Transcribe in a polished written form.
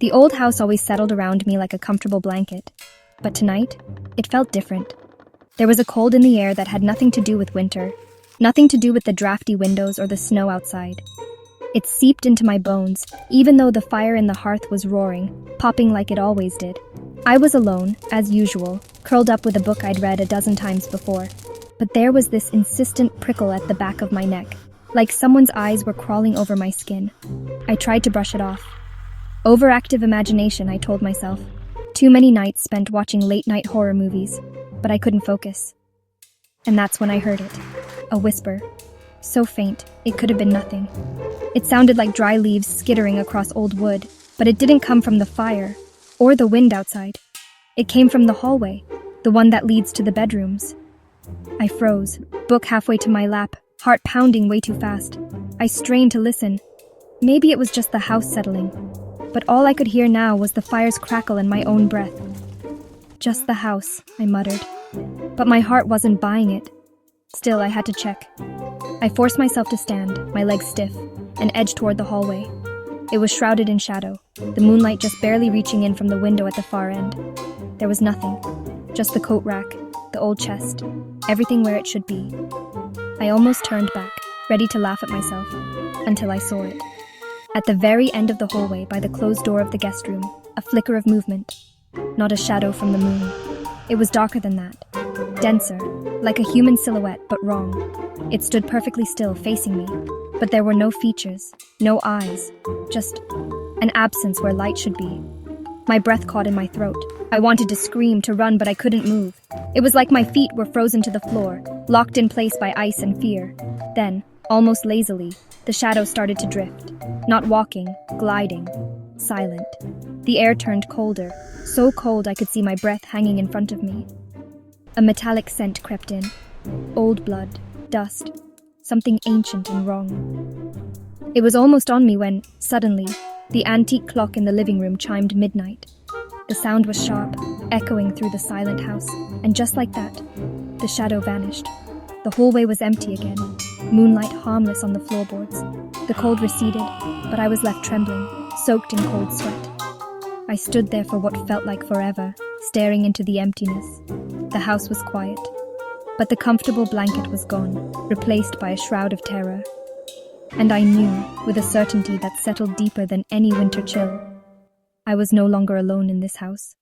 The old house always settled around me like a comfortable blanket, but tonight, it felt different. There was a cold in the air that had nothing to do with winter, nothing to do with the drafty windows or the snow outside. It seeped into my bones, even though the fire in the hearth was roaring, popping like it always did. I was alone, as usual, curled up with a book I'd read a dozen times before. But there was this insistent prickle at the back of my neck, like someone's eyes were crawling over my skin. I tried to brush it off. Overactive imagination, I told myself. Too many nights spent watching late-night horror movies, but I couldn't focus. And that's when I heard it. A whisper. So faint, it could have been nothing. It sounded like dry leaves skittering across old wood, but it didn't come from the fire, or the wind outside. It came from the hallway, the one that leads to the bedrooms. I froze, book halfway to my lap, heart pounding way too fast. I strained to listen. Maybe it was just the house settling, but all I could hear now was the fire's crackle and my own breath. Just the house, I muttered. But my heart wasn't buying it. Still, I had to check. I forced myself to stand, my legs stiff, and edged toward the hallway. It was shrouded in shadow, the moonlight just barely reaching in from the window at the far end. There was nothing, just the coat rack, the old chest, everything where it should be. I almost turned back, ready to laugh at myself, until I saw it. At the very end of the hallway, by the closed door of the guest room, a flicker of movement. Not a shadow from the moon. It was darker than that. Denser, like a human silhouette, but wrong. It stood perfectly still, facing me. But there were no features, no eyes, just an absence where light should be. My breath caught in my throat. I wanted to scream, to run, but I couldn't move. It was like my feet were frozen to the floor, locked in place by ice and fear. Then, almost lazily, the shadow started to drift. Not walking, gliding, silent. The air turned colder, so cold I could see my breath hanging in front of me. A metallic scent crept in. Old blood, dust, something ancient and wrong. It was almost on me when, suddenly, the antique clock in the living room chimed midnight. The sound was sharp, echoing through the silent house, and just like that, the shadow vanished. The hallway was empty again, moonlight harmless on the floorboards. The cold receded, but I was left trembling, soaked in cold sweat. I stood there for what felt like forever, staring into the emptiness. The house was quiet, but the comfortable blanket was gone, replaced by a shroud of terror. And I knew, with a certainty that settled deeper than any winter chill, I was no longer alone in this house.